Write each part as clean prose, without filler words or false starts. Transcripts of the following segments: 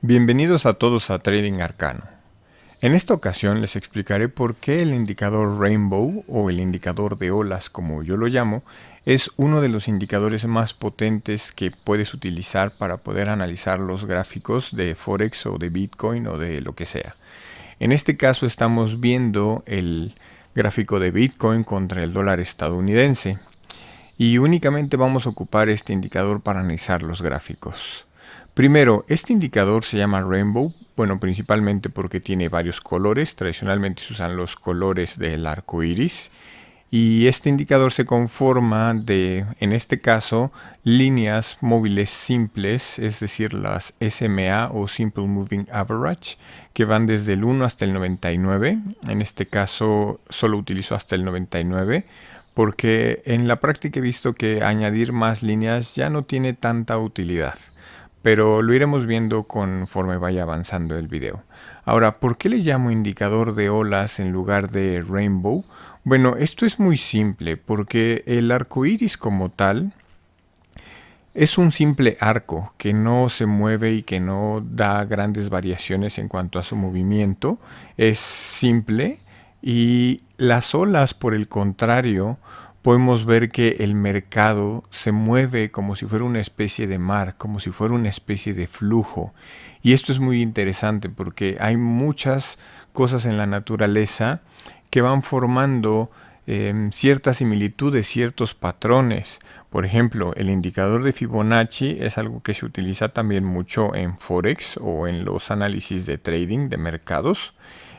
Bienvenidos a todos a Trading Arcano. En esta ocasión les explicaré por qué el indicador Rainbow, o el indicador de olas como yo lo llamo, es uno de los indicadores más potentes que puedes utilizar para poder analizar los gráficos de Forex o de Bitcoin o de lo que sea. En este caso estamos viendo el gráfico de Bitcoin contra el dólar estadounidense y únicamente vamos a ocupar este indicador para analizar los gráficos. Primero, este indicador se llama Rainbow, bueno, principalmente porque tiene varios colores. Tradicionalmente se usan los colores del arco iris. Y este indicador se conforma de, en este caso, líneas móviles simples, es decir, las SMA o Simple Moving Average, que van desde el 1 hasta el 99. En este caso solo utilizo hasta el 99, porque en la práctica he visto que añadir más líneas ya no tiene tanta utilidad. Pero lo iremos viendo conforme vaya avanzando el video. Ahora, ¿por qué le llamo indicador de olas en lugar de Rainbow? Bueno, esto es muy simple, porque el arco iris como tal es un simple arco que no se mueve y que no da grandes variaciones en cuanto a su movimiento. Es simple y las olas, por el contrario, podemos ver que el mercado se mueve como si fuera una especie de mar, como si fuera una especie de flujo. Y esto es muy interesante porque hay muchas cosas en la naturaleza que van formando ciertas similitudes, ciertos patrones. Por ejemplo, el indicador de Fibonacci es algo que se utiliza también mucho en Forex o en los análisis de trading de mercados.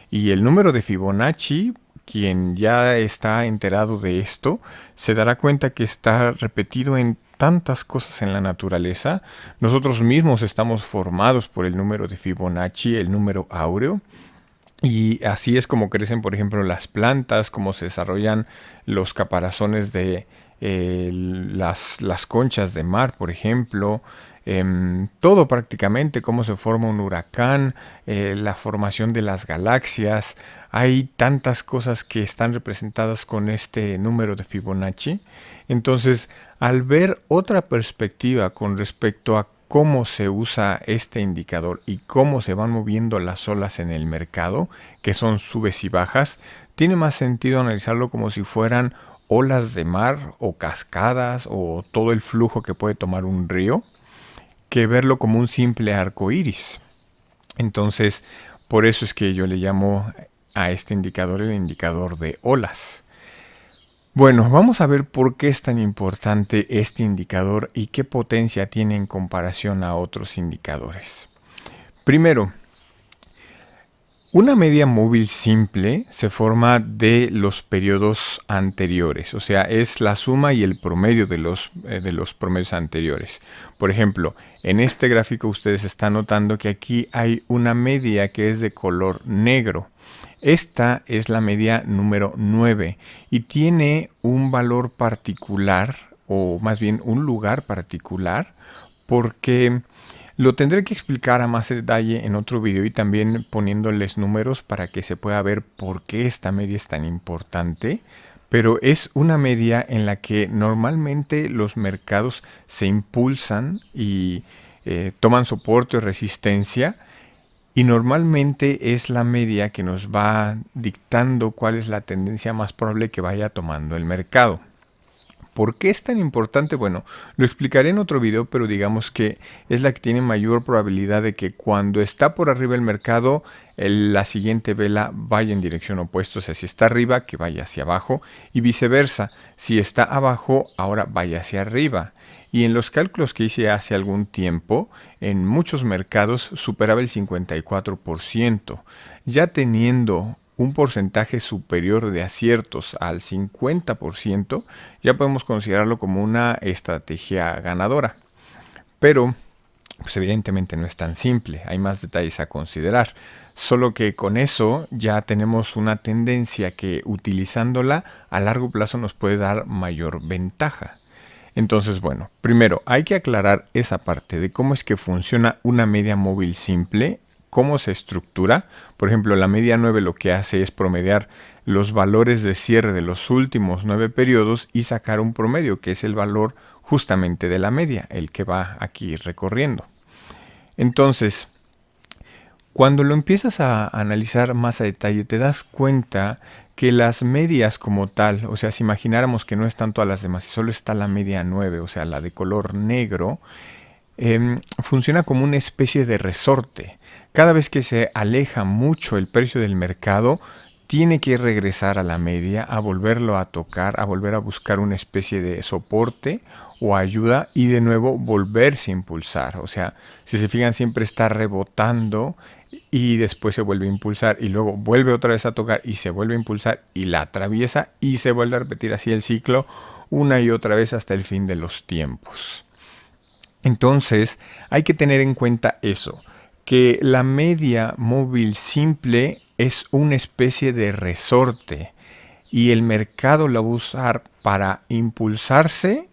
Y el número de Fibonacci, quien ya está enterado de esto, se dará cuenta que está repetido en tantas cosas en la naturaleza. Nosotros mismos estamos formados por el número de Fibonacci, el número áureo. Y así es como crecen, por ejemplo, las plantas, cómo se desarrollan los caparazones de las conchas de mar, por ejemplo. Todo prácticamente, cómo se forma un huracán, la formación de las galaxias. Hay tantas cosas que están representadas con este número de Fibonacci. Entonces, al ver otra perspectiva con respecto a cómo se usa este indicador y cómo se van moviendo las olas en el mercado, que son subes y bajas, tiene más sentido analizarlo como si fueran olas de mar o cascadas o todo el flujo que puede tomar un río, que verlo como un simple arco iris. Entonces, por eso es que yo le llamo a este indicador el indicador de olas. Bueno, vamos a ver por qué es tan importante este indicador y qué potencia tiene en comparación a otros indicadores. Primero, una media móvil simple se forma de los periodos anteriores, o sea, es la suma y el promedio de los promedios anteriores. Por ejemplo, en este gráfico ustedes están notando que aquí hay una media que es de color negro. Esta es la media número 9 y tiene un valor particular, o más bien un lugar particular, porque lo tendré que explicar a más detalle en otro video y también poniéndoles números para que se pueda ver por qué esta media es tan importante. Pero es una media en la que normalmente los mercados se impulsan y toman soporte o resistencia. Y normalmente es la media que nos va dictando cuál es la tendencia más probable que vaya tomando el mercado. ¿Por qué es tan importante? Bueno, lo explicaré en otro video, pero digamos que es la que tiene mayor probabilidad de que cuando está por arriba el mercado, la siguiente vela vaya en dirección opuesta. O sea, si está arriba, que vaya hacia abajo y viceversa. Si está abajo, ahora vaya hacia arriba. Y en los cálculos que hice hace algún tiempo, en muchos mercados superaba el 54%. Ya teniendo un porcentaje superior de aciertos al 50%, ya podemos considerarlo como una estrategia ganadora. Pero, pues evidentemente no es tan simple, hay más detalles a considerar. Solo que con eso ya tenemos una tendencia que utilizándola a largo plazo nos puede dar mayor ventaja. Entonces, bueno, primero hay que aclarar esa parte de cómo es que funciona una media móvil simple, cómo se estructura. Por ejemplo, la media 9 lo que hace es promediar los valores de cierre de los últimos 9 periodos y sacar un promedio, que es el valor justamente de la media, el que va aquí recorriendo. Entonces, Cuando lo empiezas a analizar más a detalle, te das cuenta que las medias como tal, o sea, si imagináramos que no están todas las demás y solo está la media 9, o sea, la de color negro, funciona como una especie de resorte. Cada vez que se aleja mucho el precio del mercado, tiene que regresar a la media, a volverlo a tocar, a volver a buscar una especie de soporte o ayuda y de nuevo volverse a impulsar. O sea, si se fijan, siempre está rebotando y después se vuelve a impulsar y luego vuelve otra vez a tocar y se vuelve a impulsar y la atraviesa y se vuelve a repetir así el ciclo una y otra vez hasta el fin de los tiempos. Entonces, hay que tener en cuenta eso, que la media móvil simple es una especie de resorte y el mercado la va a usar para impulsarse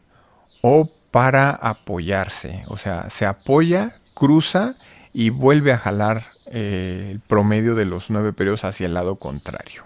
o para apoyarse. O sea, se apoya, cruza y vuelve a jalar el promedio de los 9 periodos hacia el lado contrario.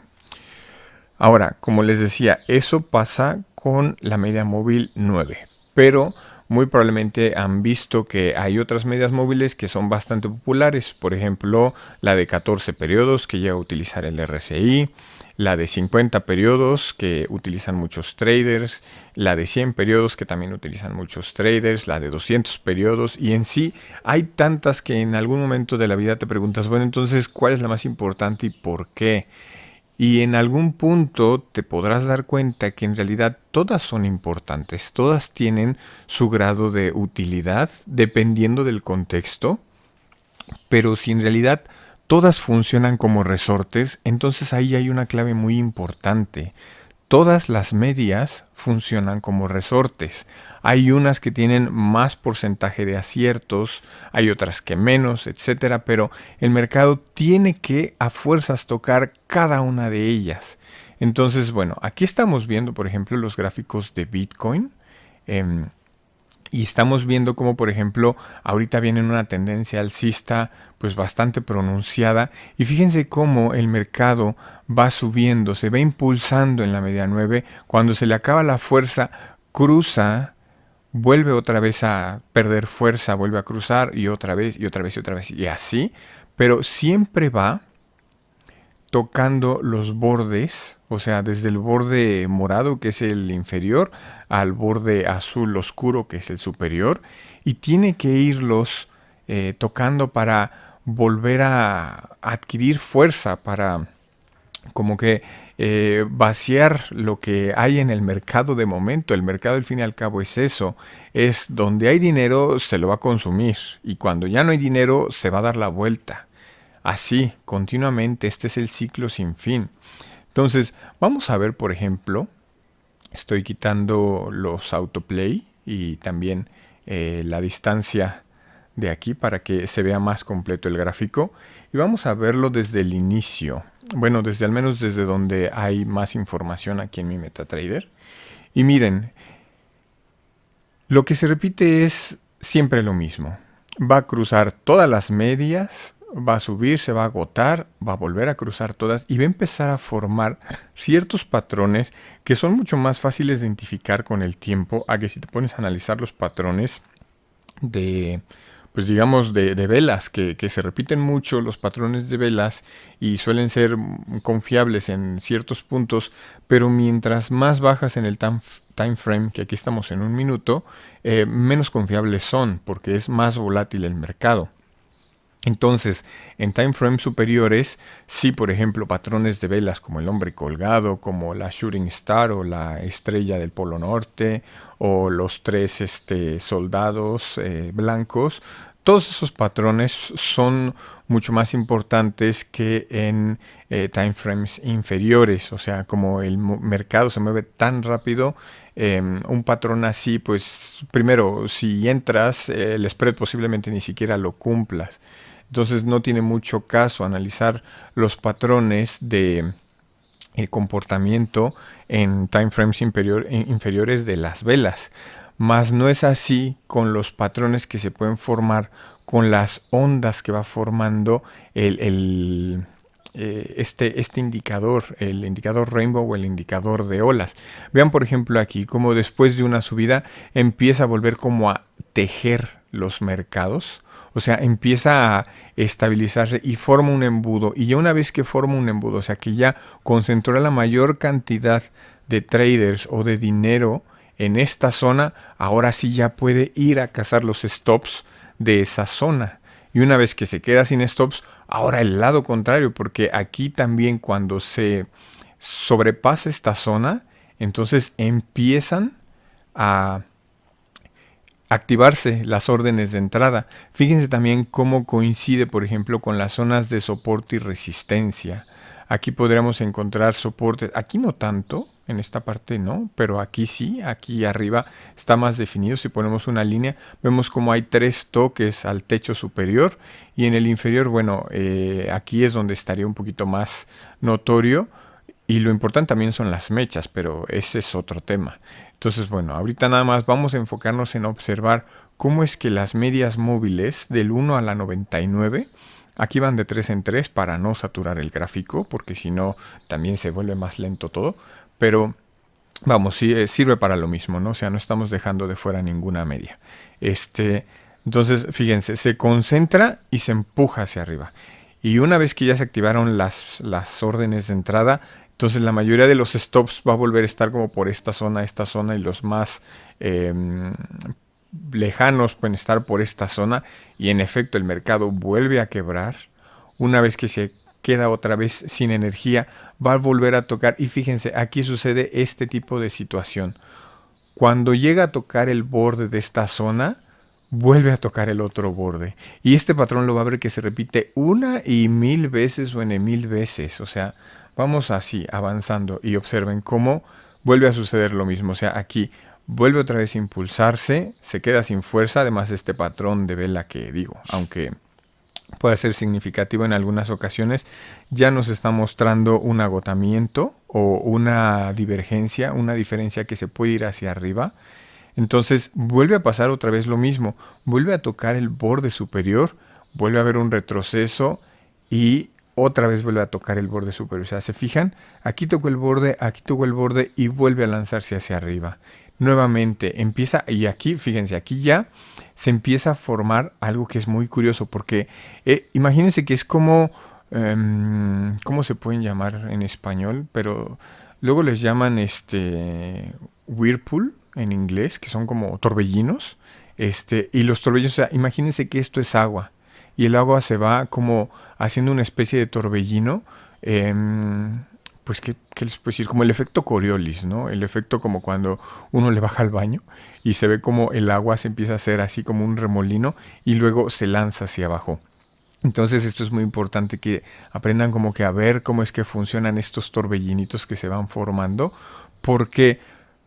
Ahora, como les decía, eso pasa con la media móvil 9, pero muy probablemente han visto que hay otras medias móviles que son bastante populares, por ejemplo, la de 14 periodos que llega a utilizar el RSI, la de 50 periodos que utilizan muchos traders, la de 100 periodos que también utilizan muchos traders, la de 200 periodos y en sí hay tantas que en algún momento de la vida te preguntas, bueno, entonces, ¿cuál es la más importante y por qué? Y en algún punto te podrás dar cuenta que en realidad todas son importantes, todas tienen su grado de utilidad dependiendo del contexto, pero si en realidad todas funcionan como resortes, entonces ahí hay una clave muy importante. Todas las medias funcionan como resortes. Hay unas que tienen más porcentaje de aciertos, hay otras que menos, etcétera, pero el mercado tiene que a fuerzas tocar cada una de ellas. Entonces, bueno, aquí estamos viendo, por ejemplo, los gráficos de Bitcoin. Y estamos viendo cómo, por ejemplo, ahorita viene una tendencia alcista pues bastante pronunciada. Y fíjense cómo el mercado va subiendo, se va impulsando en la media 9. Cuando se le acaba la fuerza, cruza, vuelve otra vez a perder fuerza, vuelve a cruzar y otra vez y otra vez y otra vez. Y así, pero siempre va tocando los bordes, o sea, desde el borde morado, que es el inferior, al borde azul oscuro, que es el superior, y tiene que irlos tocando para volver a adquirir fuerza, para como que vaciar lo que hay en el mercado de momento. El mercado al fin y al cabo es eso, es donde hay dinero se lo va a consumir y cuando ya no hay dinero se va a dar la vuelta. Así, continuamente, este es el ciclo sin fin. Entonces, vamos a ver, por ejemplo, estoy quitando los autoplay y también la distancia de aquí para que se vea más completo el gráfico. Y vamos a verlo desde el inicio. Bueno, desde al menos desde donde hay más información aquí en mi MetaTrader. Y miren, lo que se repite es siempre lo mismo. Va a cruzar todas las medias, va a subir, se va a agotar, va a volver a cruzar todas y va a empezar a formar ciertos patrones que son mucho más fáciles de identificar con el tiempo a que si te pones a analizar los patrones de, pues digamos, de velas, que se repiten mucho los patrones de velas y suelen ser confiables en ciertos puntos, pero mientras más bajas en el time frame, que aquí estamos en un minuto, menos confiables son, porque es más volátil el mercado. Entonces, en time frames superiores, sí, por ejemplo, patrones de velas como el hombre colgado, como la shooting star o la estrella del Polo Norte, o los tres soldados blancos, todos esos patrones son mucho más importantes que en time frames inferiores. O sea, como el mercado se mueve tan rápido, un patrón así, pues primero, si entras, el spread posiblemente ni siquiera lo cumplas. Entonces no tiene mucho caso analizar los patrones de comportamiento en time frames inferiores de las velas. Mas no es así con los patrones que se pueden formar con las ondas que va formando este indicador, el indicador Rainbow o el indicador de olas. Vean por ejemplo aquí cómo después de una subida empieza a volver como a tejer los mercados. O sea, empieza a estabilizarse y forma un embudo. Y ya una vez que forma un embudo, o sea, que ya concentró la mayor cantidad de traders o de dinero en esta zona, ahora sí ya puede ir a cazar los stops de esa zona. Y una vez que se queda sin stops, ahora el lado contrario, porque aquí también cuando se sobrepasa esta zona, entonces empiezan a activarse las órdenes de entrada. Fíjense también cómo coincide, por ejemplo, con las zonas de soporte y resistencia. Aquí podríamos encontrar soportes, aquí no tanto, en esta parte no, pero aquí sí, aquí arriba está más definido. Si ponemos una línea, vemos como hay 3 toques al techo superior y en el inferior, bueno, aquí es donde estaría un poquito más notorio. Y lo importante también son las mechas, pero ese es otro tema. Entonces, bueno, ahorita nada más vamos a enfocarnos en observar cómo es que las medias móviles del 1 a la 99, aquí van de 3 en 3 para no saturar el gráfico, porque si no también se vuelve más lento todo, pero vamos, sí, sirve para lo mismo, ¿no? O sea, no estamos dejando de fuera ninguna media. Entonces, fíjense, se concentra y se empuja hacia arriba. Y una vez que ya se activaron las órdenes de entrada, entonces la mayoría de los stops va a volver a estar como por esta zona, y los más lejanos pueden estar por esta zona. Y en efecto el mercado vuelve a quebrar. Una vez que se queda otra vez sin energía, va a volver a tocar. Y fíjense, aquí sucede este tipo de situación. Cuando llega a tocar el borde de esta zona, vuelve a tocar el otro borde. Y este patrón lo va a ver que se repite una y 1000 veces o en 1000 veces. O sea, vamos así, avanzando y observen cómo vuelve a suceder lo mismo. O sea, aquí vuelve otra vez a impulsarse, se queda sin fuerza, además de este patrón de vela que digo, aunque puede ser significativo en algunas ocasiones, ya nos está mostrando un agotamiento o una divergencia, una diferencia que se puede ir hacia arriba. Entonces vuelve a pasar otra vez lo mismo, vuelve a tocar el borde superior, vuelve a haber un retroceso y otra vez vuelve a tocar el borde superior. O sea, ¿se fijan? Aquí tocó el borde y vuelve a lanzarse hacia arriba. Nuevamente empieza, y aquí, fíjense, aquí ya se empieza a formar algo que es muy curioso, porque imagínense que es como, ¿cómo se pueden llamar en español? Pero luego les llaman whirlpool en inglés, que son como torbellinos. Y los torbellinos, o sea, imagínense que esto es agua y el agua se va como haciendo una especie de torbellino, pues ¿qué les puedo decir? Como el efecto Coriolis, ¿no? El efecto como cuando uno le baja al baño y se ve como el agua se empieza a hacer así como un remolino y luego se lanza hacia abajo. Entonces esto es muy importante que aprendan como que a ver cómo es que funcionan estos torbellinitos que se van formando, porque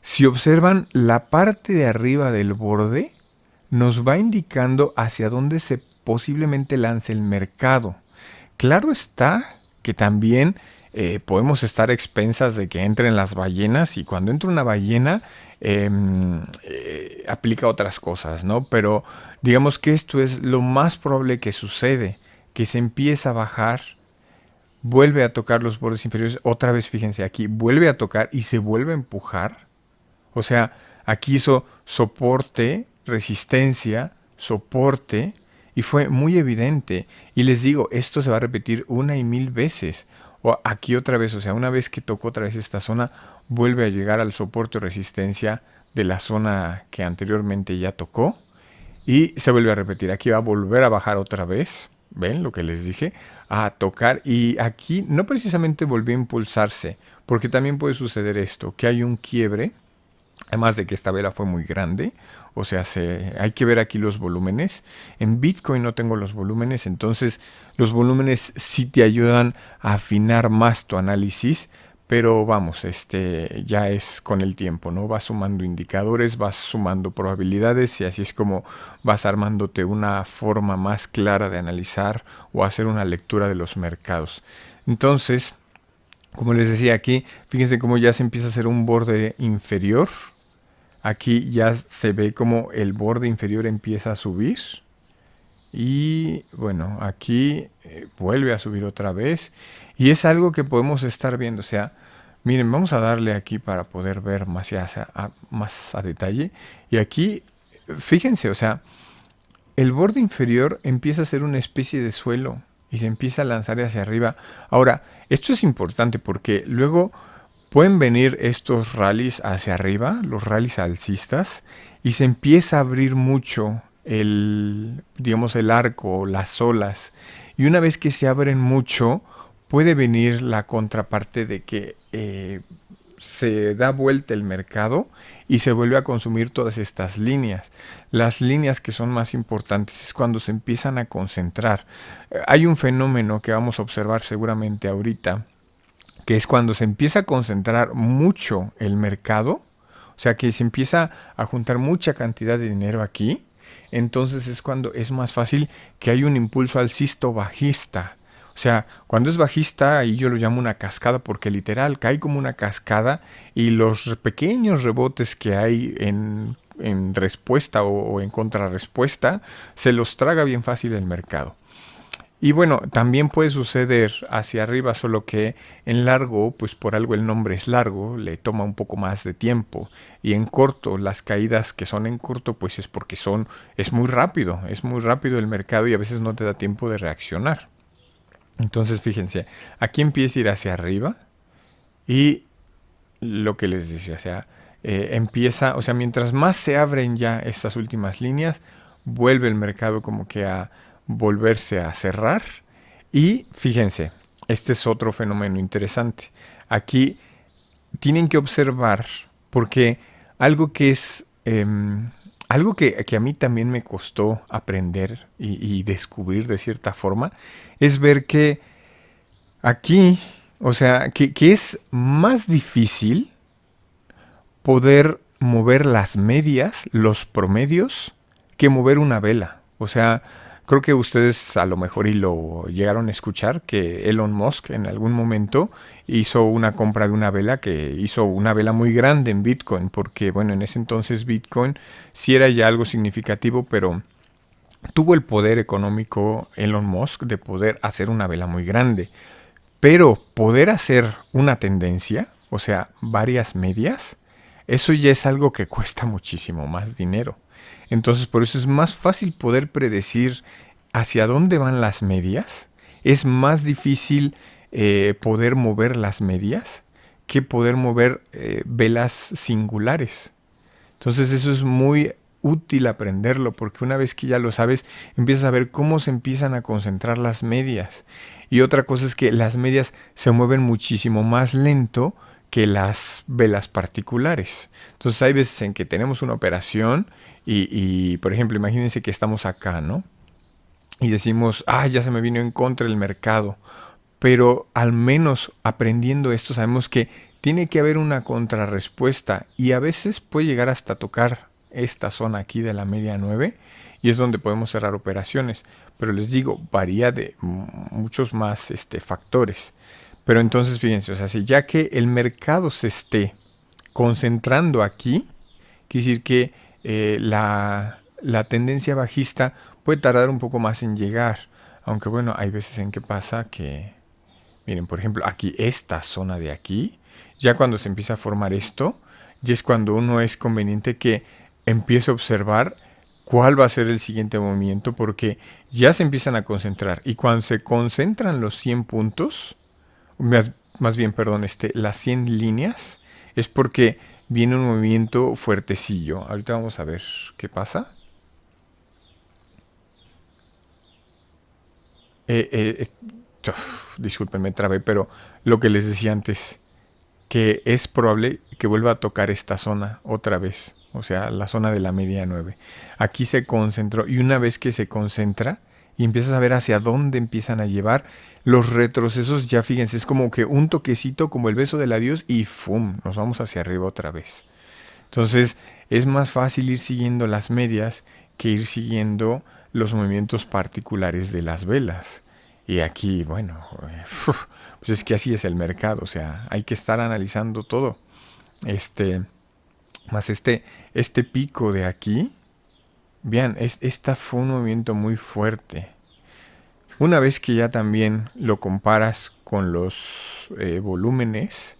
si observan la parte de arriba del borde, nos va indicando hacia dónde se posiblemente lance el mercado. Claro está que también podemos estar a expensas de que entren las ballenas y cuando entra una ballena aplica otras cosas, ¿no? Pero digamos que esto es lo más probable que sucede, que se empieza a bajar, vuelve a tocar los bordes inferiores, otra vez fíjense aquí, vuelve a tocar y se vuelve a empujar. O sea, aquí hizo soporte, resistencia, soporte, y fue muy evidente. Y les digo, esto se va a repetir una y 1000 veces. O aquí otra vez, o sea, una vez que tocó otra vez esta zona, vuelve a llegar al soporte o resistencia de la zona que anteriormente ya tocó. Y se vuelve a repetir. Aquí va a volver a bajar otra vez. ¿Ven lo que les dije? A tocar. Y aquí no precisamente volvió a impulsarse. Porque también puede suceder esto, que hay un quiebre. Además de que esta vela fue muy grande, o sea, hay que ver aquí los volúmenes. En Bitcoin no tengo los volúmenes, entonces los volúmenes sí te ayudan a afinar más tu análisis, pero vamos, ya es con el tiempo, ¿no? Vas sumando indicadores, vas sumando probabilidades y así es como vas armándote una forma más clara de analizar o hacer una lectura de los mercados. Entonces, como les decía aquí, fíjense cómo ya se empieza a hacer un borde inferior. Aquí ya se ve como el borde inferior empieza a subir. Y bueno, aquí vuelve a subir otra vez. Y es algo que podemos estar viendo. O sea, miren, vamos a darle aquí para poder ver más a detalle. Y aquí, fíjense, o sea, el borde inferior empieza a ser una especie de suelo y se empieza a lanzar hacia arriba. Ahora, esto es importante porque luego pueden venir estos rallies hacia arriba, los rallies alcistas, y se empieza a abrir mucho digamos, el arco, las olas. Y una vez que se abren mucho, puede venir la contraparte de que se da vuelta el mercado y se vuelve a consumir todas estas líneas. Las líneas que son más importantes es cuando se empiezan a concentrar. Hay un fenómeno que vamos a observar seguramente ahorita, que es cuando se empieza a concentrar mucho el mercado, o sea que se empieza a juntar mucha cantidad de dinero aquí, entonces es cuando es más fácil que hay un impulso alcisto bajista. O sea, cuando es bajista, ahí yo lo llamo una cascada, porque literal cae como una cascada y los pequeños rebotes que hay en respuesta o en contrarrespuesta, se los traga bien fácil el mercado. Y bueno, también puede suceder hacia arriba, solo que en largo, pues por algo el nombre es largo, le toma un poco más de tiempo. Y en corto, las caídas que son en corto, pues es porque es muy rápido el mercado y a veces no te da tiempo de reaccionar. Entonces, fíjense, aquí empieza a ir hacia arriba y lo que les decía, o sea, empieza, o sea, mientras más se abren ya estas últimas líneas, vuelve el mercado como que a volverse a cerrar. Y fíjense, este es otro fenómeno interesante. Aquí tienen que observar, porque algo que es, algo que a mí también me costó aprender y descubrir de cierta forma, es ver que aquí, o sea, que es más difícil poder mover las medias, los promedios, que mover una vela. O sea, creo que ustedes a lo mejor y lo llegaron a escuchar, que Elon Musk en algún momento hizo una compra de una vela, que hizo una vela muy grande en Bitcoin, porque bueno, en ese entonces Bitcoin sí era ya algo significativo, pero tuvo el poder económico Elon Musk de poder hacer una vela muy grande. Pero poder hacer una tendencia, o sea, varias medias, eso ya es algo que cuesta muchísimo más dinero. Entonces, por eso es más fácil poder predecir hacia dónde van las medias. Es más difícil poder mover las medias que poder mover velas singulares. Entonces, eso es muy útil aprenderlo, porque una vez que ya lo sabes, empiezas a ver cómo se empiezan a concentrar las medias. Y otra cosa es que las medias se mueven muchísimo más lento que las velas particulares. Entonces hay veces en que tenemos una operación por ejemplo, imagínense que estamos acá, ¿no? Y decimos, ya se me vino en contra el mercado. Pero al menos aprendiendo esto sabemos que tiene que haber una contrarrespuesta y a veces puede llegar hasta tocar esta zona aquí de la media 9 y es donde podemos cerrar operaciones. Pero les digo, varía de muchos más factores. Pero entonces fíjense, o sea, si ya que el mercado se esté concentrando aquí, quiere decir que la tendencia bajista puede tardar un poco más en llegar. Aunque bueno, hay veces en que pasa que, miren, por ejemplo, aquí esta zona de aquí, ya cuando se empieza a formar esto, ya es cuando uno es conveniente que empiece a observar cuál va a ser el siguiente movimiento, porque ya se empiezan a concentrar. Y cuando se concentran los 100 puntos, más bien, perdón, las 100 líneas, es porque viene un movimiento fuertecillo. Ahorita vamos a ver qué pasa. Disculpen, me trabé, pero lo que les decía antes, que es probable que vuelva a tocar esta zona otra vez, o sea, la zona de la media 9. Aquí se concentró y una vez que se concentra y empiezas a ver hacia dónde empiezan a llevar los retrocesos, ya fíjense, es como que un toquecito como el beso del adiós y ¡fum! Nos vamos hacia arriba otra vez. Entonces es más fácil ir siguiendo las medias que ir siguiendo los movimientos particulares de las velas. Y aquí, bueno, pues es que así es el mercado, o sea, hay que estar analizando todo. Más este pico de aquí, vean, esta fue un movimiento muy fuerte. Una vez que ya también lo comparas con los volúmenes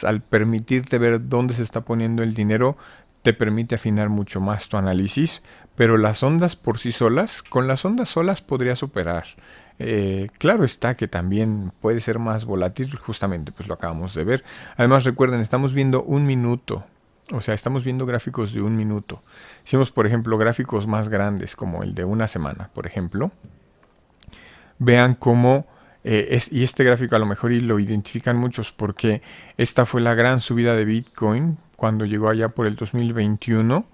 al permitirte ver dónde se está poniendo el dinero, te permite afinar mucho más tu análisis, pero las ondas por sí solas, con las ondas solas podrías operar. Claro está que también puede ser más volátil, justamente pues lo acabamos de ver. Además recuerden, estamos viendo un minuto, o sea, estamos viendo gráficos de un minuto. Si vemos, por ejemplo, gráficos más grandes, como el de una semana, por ejemplo, vean cómo, y este gráfico a lo mejor y lo identifican muchos porque esta fue la gran subida de Bitcoin cuando llegó allá por el 2021,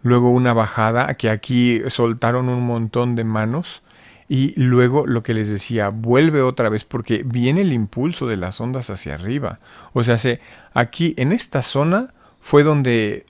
luego una bajada que aquí soltaron un montón de manos y luego lo que les decía, vuelve otra vez porque viene el impulso de las ondas hacia arriba. O sea, aquí en esta zona fue donde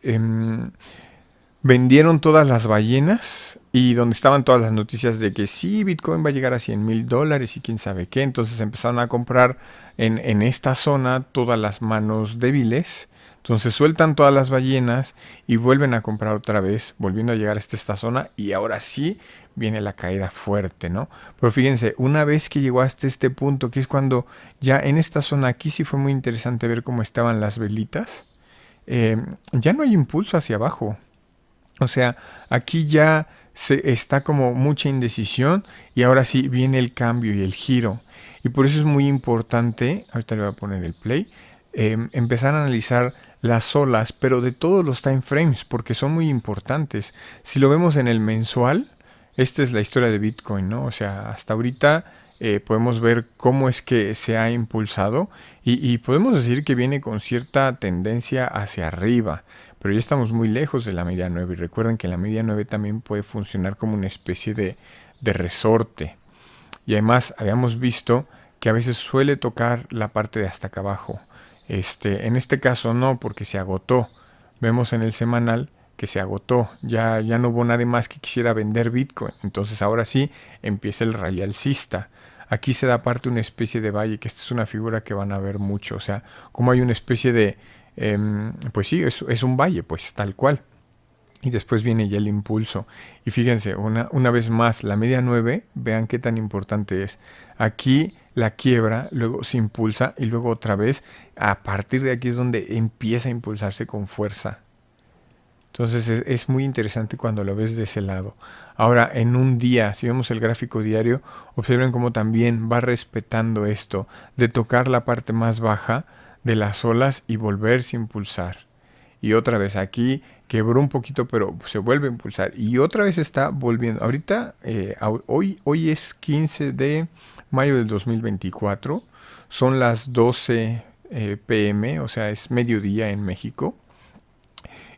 vendieron todas las ballenas y donde estaban todas las noticias de que sí, Bitcoin va a llegar a $100,000 y quién sabe qué. Entonces empezaron a comprar en esta zona todas las manos débiles. Entonces sueltan todas las ballenas y vuelven a comprar otra vez, volviendo a llegar hasta esta zona y ahora sí viene la caída fuerte, ¿no? Pero fíjense, una vez que llegó hasta este punto, que es cuando ya en esta zona aquí sí fue muy interesante ver cómo estaban las velitas, ya no hay impulso hacia abajo. O sea, aquí ya está como mucha indecisión y ahora sí viene el cambio y el giro. Y por eso es muy importante, ahorita le voy a poner el play, empezar a analizar las olas, pero de todos los time frames, porque son muy importantes. Si lo vemos en el mensual, esta es la historia de Bitcoin, ¿no? O sea, hasta ahorita podemos ver cómo es que se ha impulsado y podemos decir que viene con cierta tendencia hacia arriba, pero ya estamos muy lejos de la media 9 y recuerden que la media 9 también puede funcionar como una especie de resorte. Y además habíamos visto que a veces suele tocar la parte de hasta acá abajo. En este caso no, porque se agotó. Vemos en el semanal que se agotó. Ya no hubo nadie más que quisiera vender Bitcoin. Entonces ahora sí empieza el rally alcista. Aquí se da aparte una especie de valle, que esta es una figura que van a ver mucho. O sea, como hay una especie de... pues sí, es un valle, pues tal cual. Y después viene ya el impulso. Y fíjense, una vez más, la media 9, vean qué tan importante es. Aquí la quiebra, luego se impulsa y luego otra vez, a partir de aquí es donde empieza a impulsarse con fuerza. Entonces es muy interesante cuando lo ves de ese lado. Ahora, en un día, si vemos el gráfico diario, observen cómo también va respetando esto, de tocar la parte más baja de las olas y volverse a impulsar. Y otra vez aquí quebró un poquito, pero se vuelve a impulsar. Y otra vez está volviendo. Ahorita, hoy es 15 de mayo del 2024. Son las 12 p.m., o sea, es mediodía en México.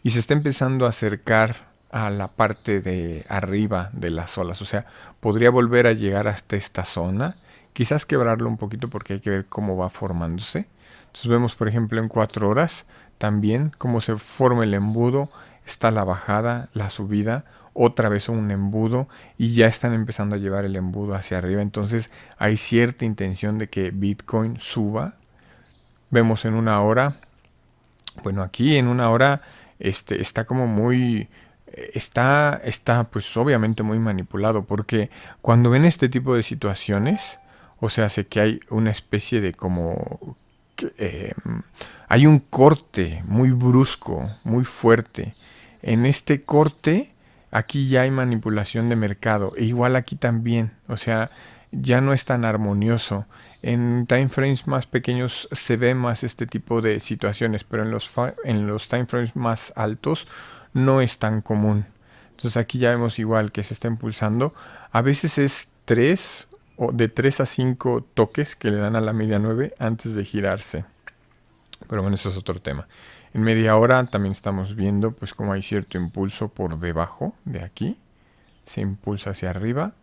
Y se está empezando a acercar a la parte de arriba de las olas. O sea, podría volver a llegar hasta esta zona. Quizás quebrarlo un poquito porque hay que ver cómo va formándose. Entonces vemos, por ejemplo, en 4 horas también cómo se forma el embudo. Está la bajada, la subida, otra vez un embudo y ya están empezando a llevar el embudo hacia arriba. Entonces hay cierta intención de que Bitcoin suba. Vemos en una hora, bueno, aquí en una hora está como muy... Está pues obviamente muy manipulado porque cuando ven este tipo de situaciones, o sea, sé que hay una especie de como... hay un corte muy brusco, muy fuerte. En este corte, aquí ya hay manipulación de mercado. E igual aquí también, o sea, ya no es tan armonioso. En time frames más pequeños se ve más este tipo de situaciones, pero en los time frames más altos no es tan común. Entonces aquí ya vemos igual que se está impulsando. A veces es 3 o de 3 a 5 toques que le dan a la media 9 antes de girarse. Pero bueno, eso es otro tema. En media hora también estamos viendo pues como hay cierto impulso por debajo de aquí. Se impulsa hacia arriba.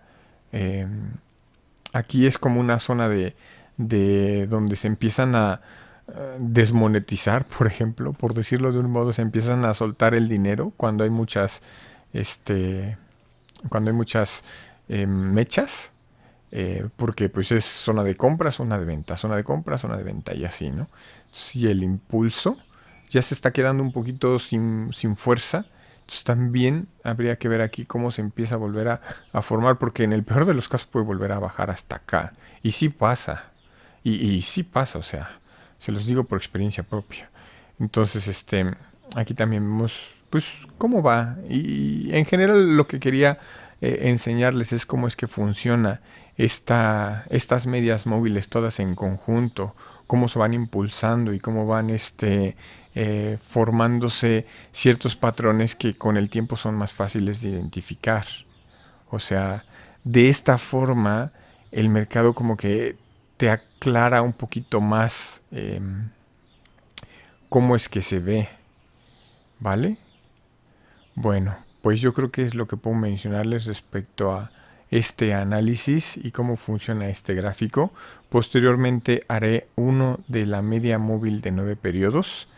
Aquí es como una zona de donde se empiezan a desmonetizar, por ejemplo, por decirlo de un modo, se empiezan a soltar el dinero cuando hay muchas, cuando hay muchas mechas, porque pues es zona de compra, zona de venta, zona de compra, zona de venta y así, ¿no? Si el impulso ya se está quedando un poquito sin fuerza, entonces también habría que ver aquí cómo se empieza a volver a formar, porque en el peor de los casos puede volver a bajar hasta acá. Y sí pasa, y sí pasa, o sea, se los digo por experiencia propia. Entonces, aquí también vemos pues cómo va. Y en general lo que quería enseñarles es cómo es que funciona estas medias móviles todas en conjunto, cómo se van impulsando y cómo van formándose ciertos patrones que con el tiempo son más fáciles de identificar. O sea, de esta forma el mercado como que te aclara un poquito más cómo es que se ve, ¿vale? Bueno, pues yo creo que es lo que puedo mencionarles respecto a este análisis y cómo funciona este gráfico. Posteriormente haré uno de la media móvil de 9 periodos.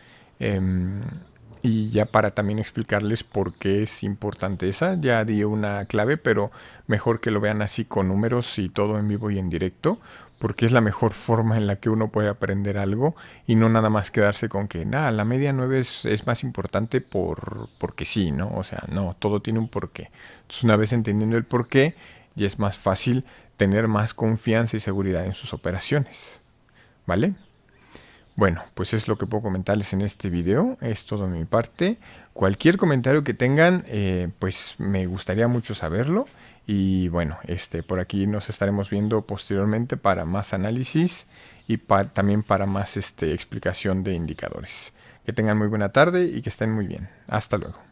Y ya para también explicarles por qué es importante esa, ya di una clave, pero mejor que lo vean así con números y todo en vivo y en directo, porque es la mejor forma en la que uno puede aprender algo y no nada más quedarse con que, nada, la media 9 es más importante porque sí, ¿no? O sea, no, todo tiene un porqué. Entonces, una vez entendiendo el porqué, ya es más fácil tener más confianza y seguridad en sus operaciones, ¿vale? Bueno, pues es lo que puedo comentarles en este video, es todo de mi parte. Cualquier comentario que tengan, pues me gustaría mucho saberlo. Y bueno, por aquí nos estaremos viendo posteriormente para más análisis y también para más explicación de indicadores. Que tengan muy buena tarde y que estén muy bien. Hasta luego.